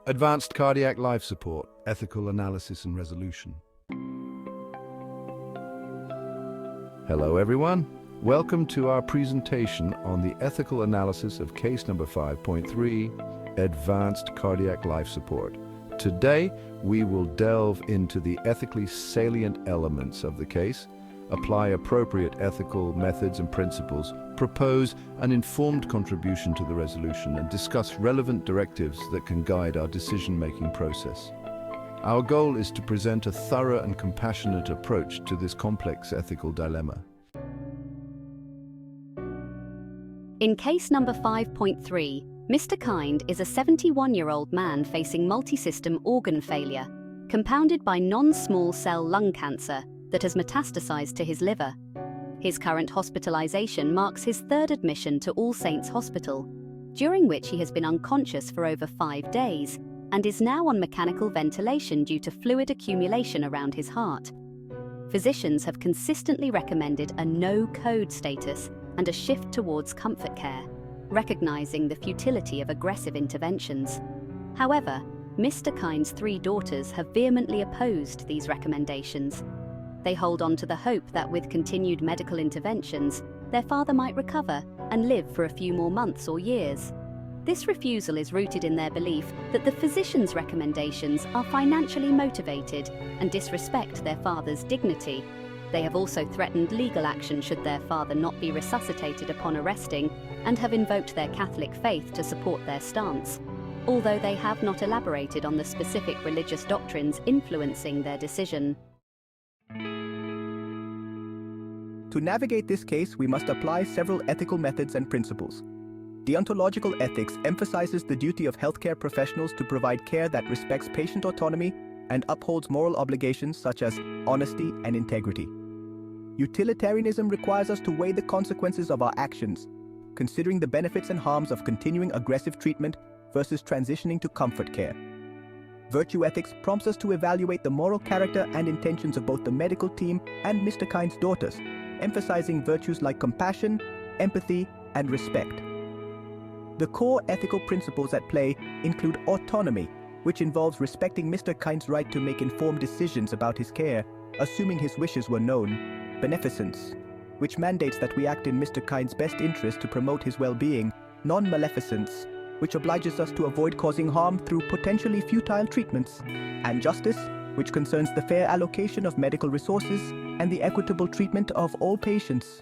Advanced Cardiac Life Support, Ethical Analysis and Resolution. Hello everyone, welcome to our presentation on the ethical analysis of case number 5.3, Advanced Cardiac Life Support. Today, we will delve into the ethically salient elements of the case, apply appropriate ethical methods and principles, propose an informed contribution to the resolution, and discuss relevant directives that can guide our decision-making process. Our goal is to present a thorough and compassionate approach to this complex ethical dilemma. In case number 5.3, Mr. Kind is a 71-year-old man facing multi-system organ failure, compounded by non-small cell lung cancer that has metastasized to his liver. His current hospitalization marks his third admission to All Saints Hospital, during which he has been unconscious for over 5 days and is now on mechanical ventilation due to fluid accumulation around his heart. Physicians have consistently recommended a no-code status and a shift towards comfort care, recognizing the futility of aggressive interventions. However, Mr. Kind's 3 daughters have vehemently opposed these recommendations. They hold on to the hope that with continued medical interventions, their father might recover and live for a few more months or years. This refusal is rooted in their belief that the physician's recommendations are financially motivated and disrespect their father's dignity. They have also threatened legal action should their father not be resuscitated upon arresting, and have invoked their Catholic faith to support their stance, although they have not elaborated on the specific religious doctrines influencing their decision. To navigate this case, we must apply several ethical methods and principles. Deontological ethics emphasizes the duty of healthcare professionals to provide care that respects patient autonomy and upholds moral obligations such as honesty and integrity. Utilitarianism requires us to weigh the consequences of our actions, considering the benefits and harms of continuing aggressive treatment versus transitioning to comfort care. Virtue ethics prompts us to evaluate the moral character and intentions of both the medical team and Mr. Kind's daughters, emphasizing virtues like compassion, empathy, and respect. The core ethical principles at play include autonomy, which involves respecting Mr. Kind's right to make informed decisions about his care, assuming his wishes were known; beneficence, which mandates that we act in Mr. Kind's best interest to promote his well-being; non-maleficence, which obliges us to avoid causing harm through potentially futile treatments; and justice, which concerns the fair allocation of medical resources and the equitable treatment of all patients.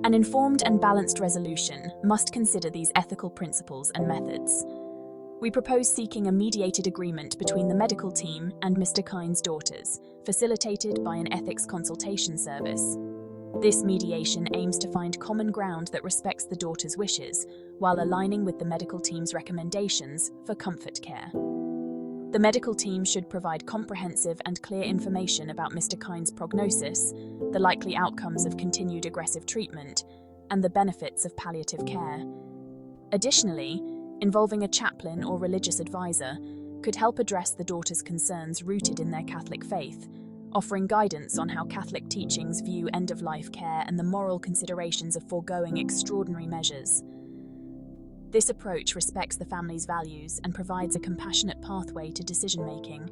An informed and balanced resolution must consider these ethical principles and methods. We propose seeking a mediated agreement between the medical team and Mr. Kind's daughters, facilitated by an ethics consultation service. This mediation aims to find common ground that respects the daughters' wishes, while aligning with the medical team's recommendations for comfort care. The medical team should provide comprehensive and clear information about Mr. Kind's prognosis, the likely outcomes of continued aggressive treatment, and the benefits of palliative care. Additionally, involving a chaplain or religious advisor could help address the daughters' concerns rooted in their Catholic faith, offering guidance on how Catholic teachings view end-of-life care and the moral considerations of foregoing extraordinary measures. This approach respects the family's values and provides a compassionate pathway to decision-making.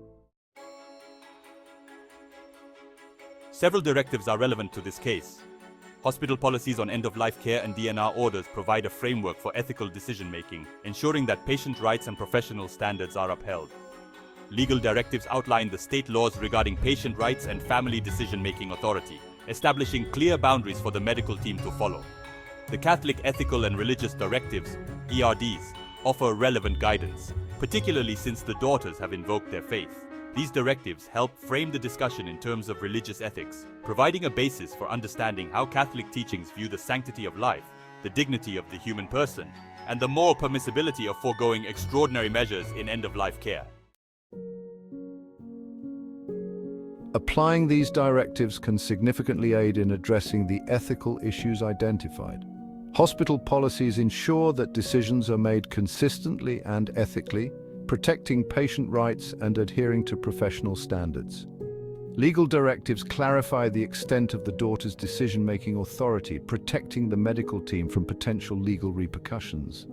Several directives are relevant to this case. Hospital policies on end-of-life care and DNR orders provide a framework for ethical decision-making, ensuring that patient rights and professional standards are upheld. Legal directives outline the state laws regarding patient rights and family decision-making authority, establishing clear boundaries for the medical team to follow. The Catholic Ethical and Religious Directives, ERDs, offer relevant guidance, particularly since the daughters have invoked their faith. These directives help frame the discussion in terms of religious ethics, providing a basis for understanding how Catholic teachings view the sanctity of life, the dignity of the human person, and the moral permissibility of foregoing extraordinary measures in end-of-life care. Applying these directives can significantly aid in addressing the ethical issues identified. Hospital policies ensure that decisions are made consistently and ethically, protecting patient rights and adhering to professional standards. Legal directives clarify the extent of the daughter's decision-making authority, protecting the medical team from potential legal repercussions.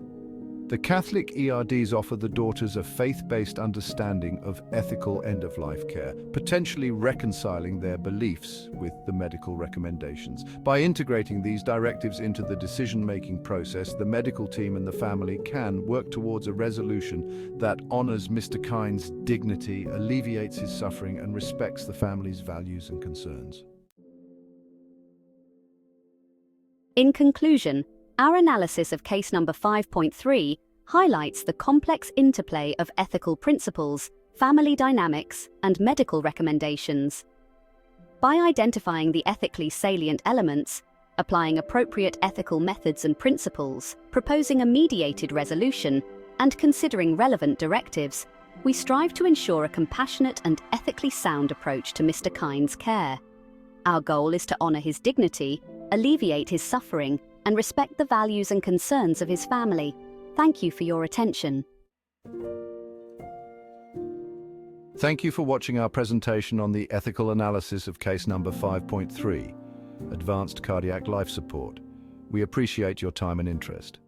The Catholic ERDs offer the daughters a faith-based understanding of ethical end-of-life care, potentially reconciling their beliefs with the medical recommendations. By integrating these directives into the decision-making process, the medical team and the family can work towards a resolution that honors Mr. Kind's dignity, alleviates his suffering, and respects the family's values and concerns. In conclusion, our analysis of case number 5.3 highlights the complex interplay of ethical principles, family dynamics, and medical recommendations. By identifying the ethically salient elements, applying appropriate ethical methods and principles, proposing a mediated resolution, and considering relevant directives, we strive to ensure a compassionate and ethically sound approach to Mr. Kind's care. Our goal is to honor his dignity, alleviate his suffering, and respect the values and concerns of his family. Thank you for your attention. Thank you for watching our presentation on the ethical analysis of case number 5.3, Advanced Cardiac Life Support. We appreciate your time and interest.